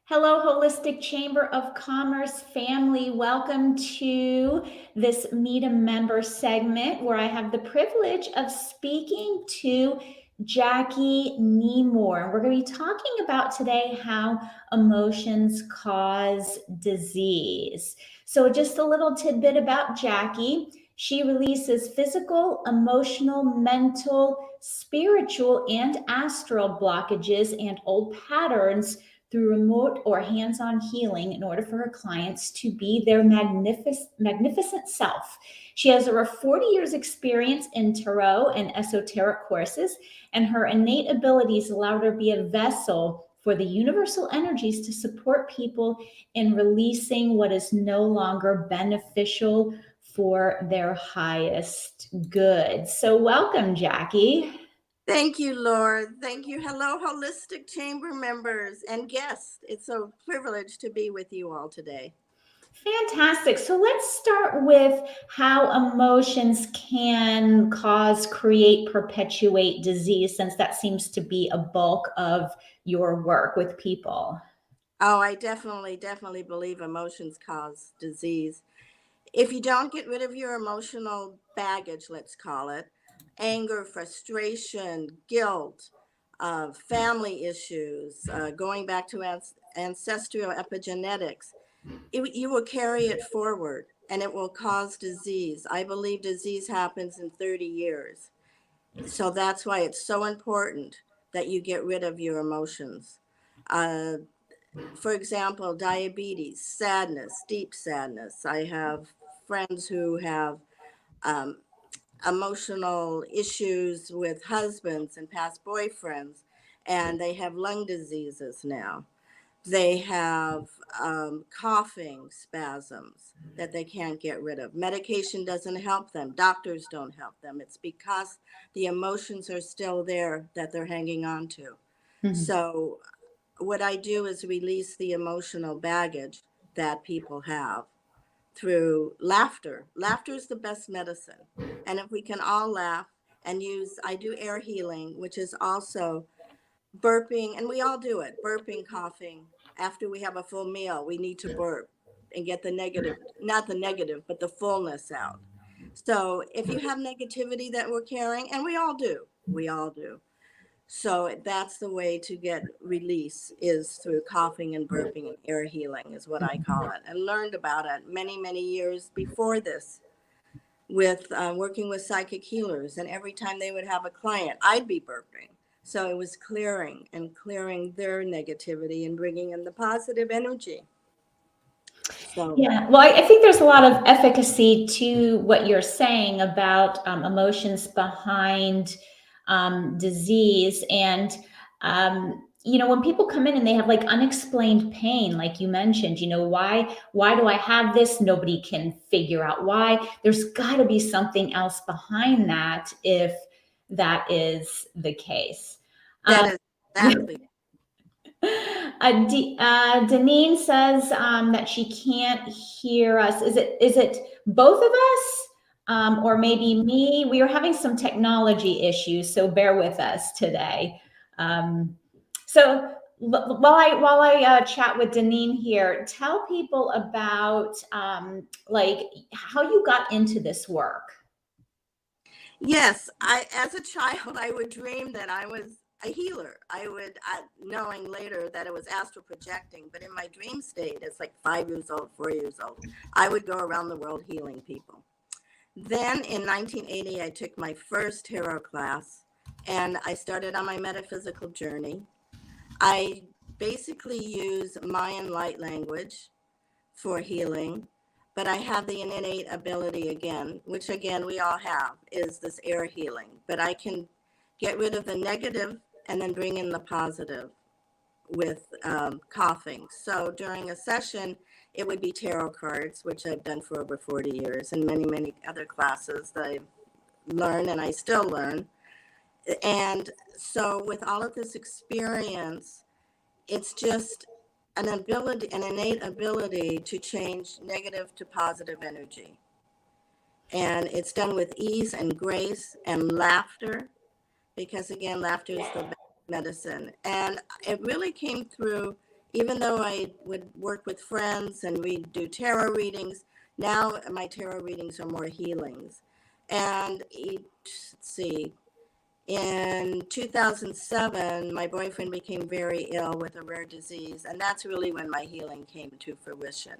Hello, Holistic Chamber of Commerce family. Welcome to this Meet a Member segment where I have the privilege of speaking to Jacquie Nemor. We're going to be talking about today how emotions cause disease. So, just a little tidbit about Jacquie. She releases physical, emotional, mental, spiritual, and astral blockages and old patterns through remote or hands-on healing in order for her clients to be their magnificent self. She has over 40 years experience in tarot and esoteric courses, and her innate abilities allow her to be a vessel for the universal energies to support people in releasing what is no longer beneficial for their highest good. So welcome, Jacquie. Thank you, Lord. Thank you. Hello, Holistic Chamber members and guests. It's a privilege to be with you all today. Fantastic. So let's start with how emotions can cause, create, perpetuate disease, since that seems to be a bulk of your work with people. Oh, I definitely believe emotions cause disease. If you don't get rid of your emotional baggage, let's call it, anger, frustration, guilt, family issues, going back to ancestral epigenetics, you will carry it forward and it will cause disease. I believe disease happens in 30 years. So that's why it's so important that you get rid of your emotions. Uh, for example, diabetes, sadness, deep sadness. I have friends who have um, emotional issues with husbands and past boyfriends, and they have lung diseases now. They have coughing spasms that they can't get rid of. Medication doesn't help them. Doctors don't help them. It's because the emotions are still there that they're hanging on to. Mhm. So what I do is release the emotional baggage that people have through laughter. Laughter is the best medicine. And if we can all laugh and use, I do air healing, which is also burping, and we all do it, burping, coughing. After we have a full meal, we need to burp and get the negative, not the negative, but the fullness out. So if you have negativity that we're carrying, and we all do. So that's the way to get release is through coughing and burping and air healing is what I call it. And learned about it many years before this with working with psychic healers. And every time they would have a client, I'd be burping. So it was clearing their negativity and bringing in the positive energy. So Yeah, well, I think there's a lot of efficacy to what you're saying about emotions behind disease. And, when people come in and they have like unexplained pain, like you mentioned, why do I have this? Nobody can figure out why. There's got to be something else behind that if that is the case. that is exactly. Deneen says that she can't hear us. Is it both of us, or maybe me? We are having some technology issues, so bear with us today. So while I chat with Deneen here, tell people about like how you got into this work. Yes, I as a child I would dream that I was a healer. Knowing later that it was astral projecting, but in my dream state, it's like 5 years old, 4 years old, I would go around the world healing people. Then in 1980, I took my first tarot class and I started on my metaphysical journey. I basically use Mayan light language for healing, but I have the innate ability again, which again we all have, is this air healing. But I can get rid of the negative and then bring in the positive with coughing. So during a session, it would be tarot cards, which I've done for over 40 years, and many other classes that I've learned and I still learn. And so with all of this experience, it's just an innate ability to change negative to positive energy. And it's done with ease and grace and laughter, because again, laughter is the best medicine. And it really came through Even though I would work with friends and we'd do tarot readings, now my tarot readings are more healings. And let's see, in 2007, my boyfriend became very ill with a rare disease, and that's really when my healing came to fruition.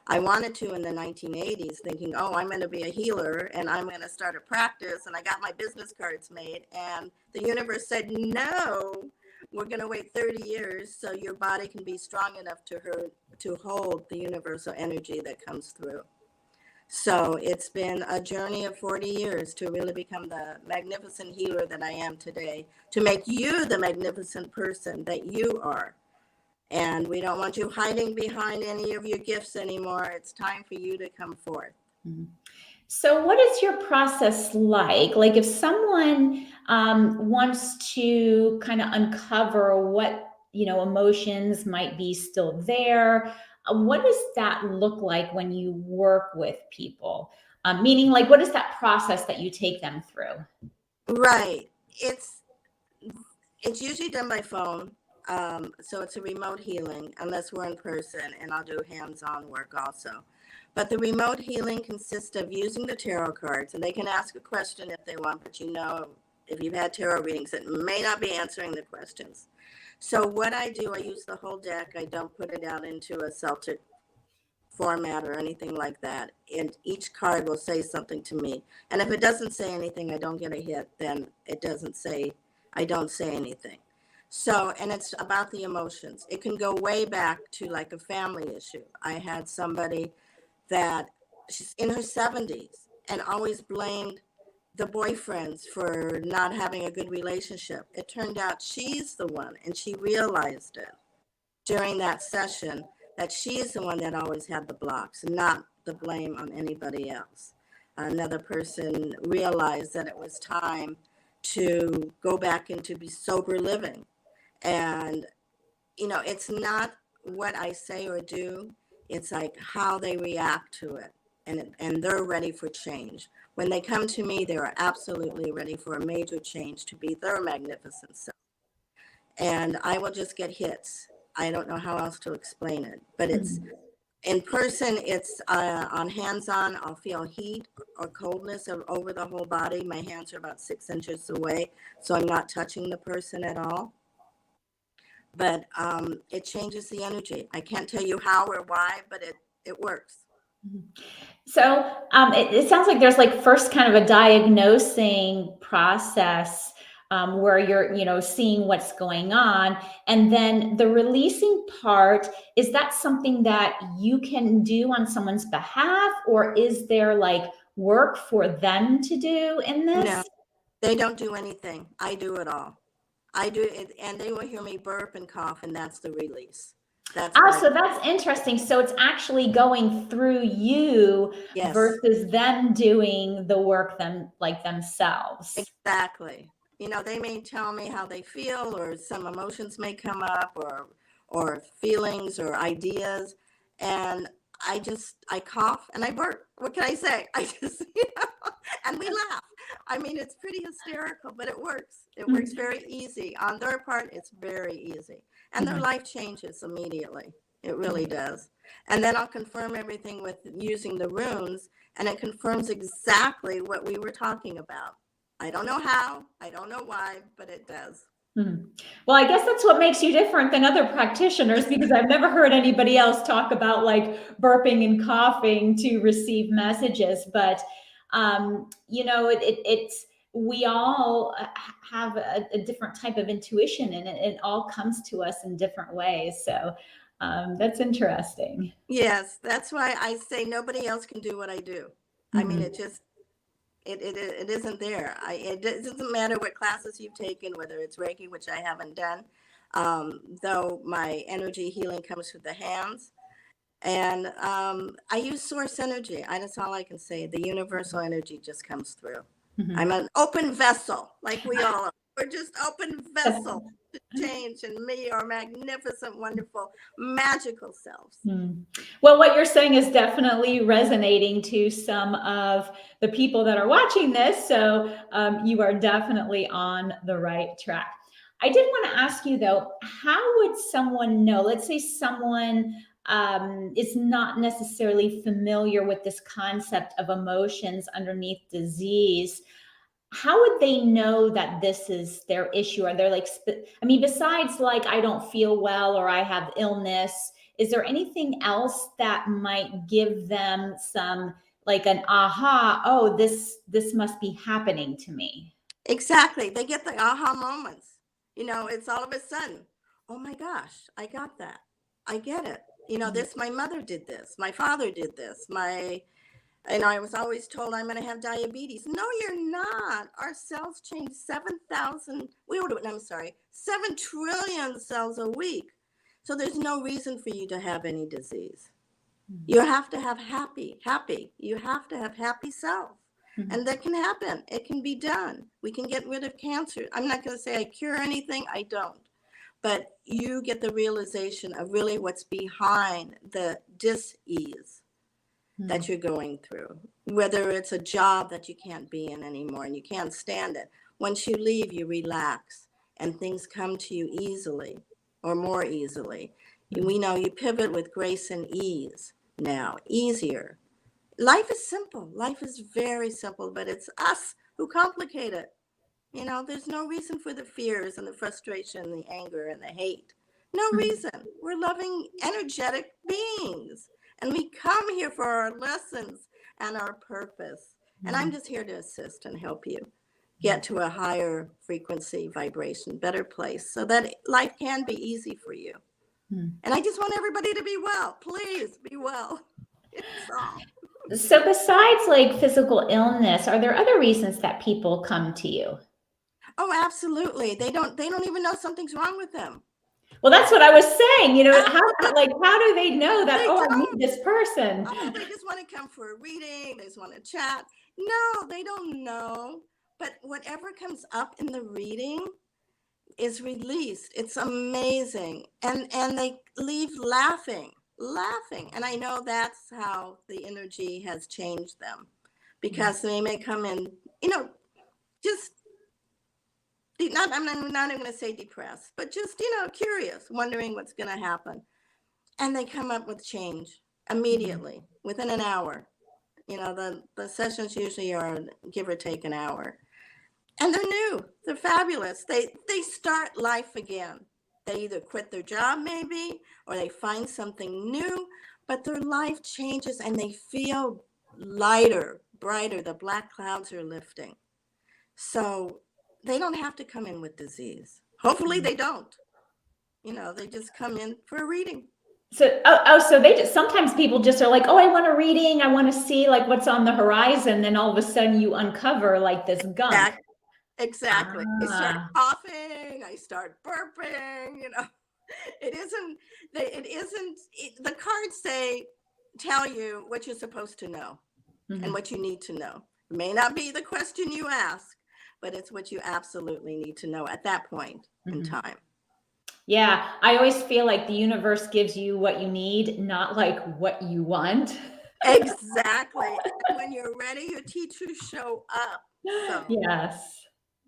I wanted to in the 1980s, thinking, oh, I'm going to be a healer and I'm going to start a practice. And I got my business cards made, and the universe said, no, we're going to wait 30 years so your body can be strong enough to hold the universal energy that comes through. So it's been a journey of 40 years to really become the magnificent healer that I am today, to make you the magnificent person that you are. And we don't want you hiding behind any of your gifts anymore. It's time for you to come forth. So what is your process like? Like if someone wants to kind of uncover what, emotions might be still there, what does that look like when you work with people? Meaning, like, what is that process that you take them through? Right. It's usually done by phone. So it's a remote healing unless we're in person, and I'll do hands-on work also. But the remote healing consists of using the tarot cards, and they can ask a question if they want, but if you've had tarot readings, it may not be answering the questions. So what I do, I use the whole deck. I don't put it out into a Celtic format or anything like that. And each card will say something to me. And if it doesn't say anything, I don't get a hit, then I don't say anything. So, and it's about the emotions. It can go way back to like a family issue. I had somebody that she's in her 70s and always blamed the boyfriends for not having a good relationship. It turned out she's the one, and she realized it during that session that she is the one that always had the blocks, not the blame on anybody else. Another person realized that it was time to go back into be sober living. And, it's not what I say or do, it's like how they react to it. And they're ready for change. When they come to me, they are absolutely ready for a major change to be their magnificent self. And I will just get hits. I don't know how else to explain it, but it's in person, it's on hands-on. I'll feel heat or coldness over the whole body. My hands are about 6 inches away, so I'm not touching the person at all. But it changes the energy. I can't tell you how or why, but it works. So it sounds like there's like first kind of a diagnosing process where you're, seeing what's going on. And then the releasing part, is that something that you can do on someone's behalf, or is there like work for them to do in this? No, they don't do anything. I do it all. I do it, and they will hear me burp and cough, and that's the release. So that's interesting. So it's actually going through you Yes. versus them doing the work themselves. Exactly. They may tell me how they feel, or some emotions may come up, or feelings or ideas, and I cough and I burp. What can I say? And we laugh. I mean, it's pretty hysterical, but it works. It works very easy. On their part, it's very easy. And their life changes immediately. It really does. And then I'll confirm everything with using the runes, and it confirms exactly what we were talking about. I don't know how, I don't know why, but it does. Well, I guess that's what makes you different than other practitioners, because I've never heard anybody else talk about like burping and coughing to receive messages. But, it's we all have a different type of intuition, and it all comes to us in different ways. So that's interesting. Yes, that's why I say nobody else can do what I do. I mean, it isn't there. It doesn't matter what classes you've taken, whether it's Reiki, which I haven't done, though my energy healing comes through the hands. And I use source energy. That's all I can say. The universal energy just comes through. I'm an open vessel, like we all are. We're just open vessel to change and be our magnificent, wonderful, magical selves. Well, what you're saying is definitely resonating to some of the people that are watching this. So you are definitely on the right track. I did want to ask you though, how would someone know? Let's say someone is not necessarily familiar with this concept of emotions underneath disease. How would they know that this is their issue? Are there like, I mean, besides like, I don't feel well or I have illness, is there anything else that might give them some like an aha, oh, this must be happening to me? Exactly. They get the aha moments. It's all of a sudden, oh my gosh, I got that. I get it. Mhm. This, my mother did this. My father did this. I was always told I'm going to have diabetes. No, you're not. Our cells change 7,000, I'm sorry, 7 trillion cells a week. So there's no reason for you to have any disease. You have to have happy. You have to have happy cells. Mhm. And that can happen. It can be done. We can get rid of cancer. I'm not going to say I cure anything. I don't. But you get the realization of really what's behind the dis-ease that you're going through, whether it's a job that you can't be in anymore and you can't stand it. Once you leave, you relax and things come to you easily or more easily. We know you pivot with grace and ease now, easier. Life is simple. Life is very simple, but it's us who complicate it. There's no reason for the fears and the frustration, the anger and the hate. No reason. We're loving, energetic beings. And we come here for our lessons and our purpose. And I'm just here to assist and help you get to a higher frequency, vibration, better place so that life can be easy for you. And I just want everybody to be well. Please be well. It's all. So besides like physical illness, are there other reasons that people come to you? Oh, absolutely. They don't even know something's wrong with them. Well, that's what I was saying. Absolutely. How do they know that, They oh, I need don't. this person? Oh, they just want to come for a reading. They just want to chat. No, they don't know. But whatever comes up in the reading is released. It's amazing. And they leave laughing. And I know that's how the energy has changed them, because they may come in, just I'm not even going to say depressed, but just, curious, wondering what's going to happen. And they come up with change immediately within an hour. The sessions usually are give or take an hour. And they're new. They're fabulous. They start life again. They either quit their job maybe, or they find something new, but their life changes and they feel lighter, brighter. The black clouds are lifting. So they don't have to come in with disease. Hopefully they don't. They just come in for a reading. So they just, sometimes people just are like, oh, I want a reading. I want to see like what's on the horizon. Then all of a sudden you uncover like this gunk. Exactly. I start Ah. coughing. I start burping. The cards tell you what you're supposed to know and what you need to know. It may not be the question you ask, but it's what you absolutely need to know at that point in time. Yeah, I always feel like the universe gives you what you need, not like what you want. Exactly. And when you're ready, your teachers show up. So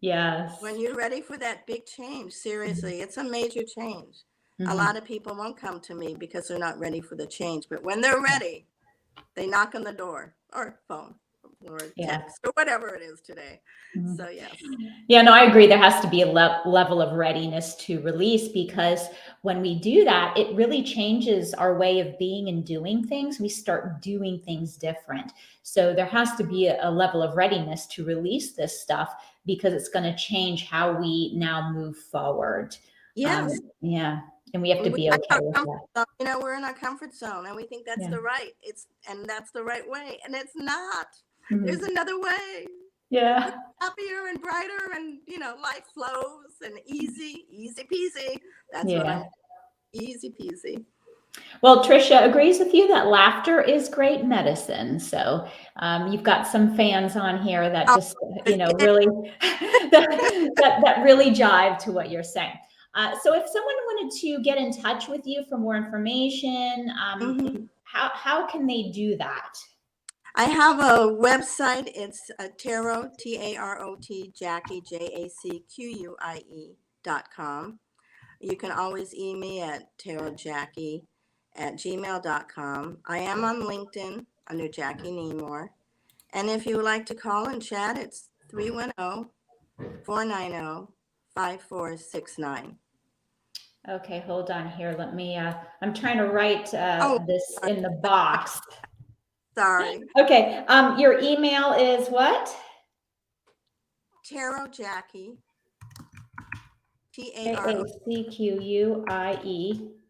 Yes. when you're ready for that big change, seriously, it's a major change. A lot of people won't come to me because they're not ready for the change. But when they're ready, they knock on the door or phone or text or whatever it is today. So, yes. Yeah, no, I agree. There has to be a level of readiness to release, because when we do that, it really changes our way of being and doing things. We start doing things different. So there has to be a level of readiness to release this stuff, because it's going to change how we now move forward. Yes. Yeah. And we have to be okay with that. We're in our comfort zone and we think that's that's the right way. And it's not. There's another way. Yeah. Happier and brighter, and life flows and easy peasy. That's what I'm easy peasy. Well, Trisha agrees with you that laughter is great medicine. So you've got some fans on here that just, really that really jive to what you're saying. So if someone wanted to get in touch with you for more information, how can they do that? I have a website. It's Tarot, Tarot, Jacquie, Jacquie. tarotjackie.com. You can always email me at tarotjackie@gmail.com. I am on LinkedIn under Jacquie Nemor. And if you would like to call and chat, it's 310-490-5469. Okay, hold on here. Let me, I'm trying to write Oh, this in the box. sorry. Okay, your email is what? tarotjackie, Jacquie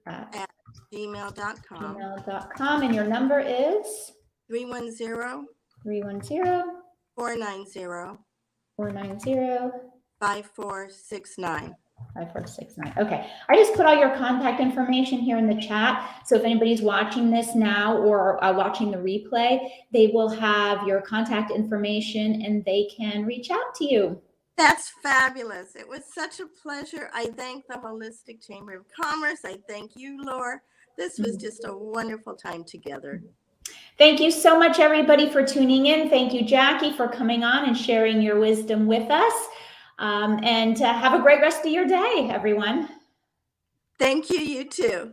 at gmail.com. gmail.com. And your number is? 310 310 490 490 5469. 5469. Okay. I just put all your contact information here in the chat. So if anybody's watching this now or watching the replay, they will have your contact information and they can reach out to you. That's fabulous. It was such a pleasure. I thank the Holistic Chamber of Commerce. I thank you, Laura. This was just a wonderful time together. Thank you so much, everybody, for tuning in. Thank you, Jacquie, for coming on and sharing your wisdom with us. And have a great rest of your day, everyone. Thank you, you too.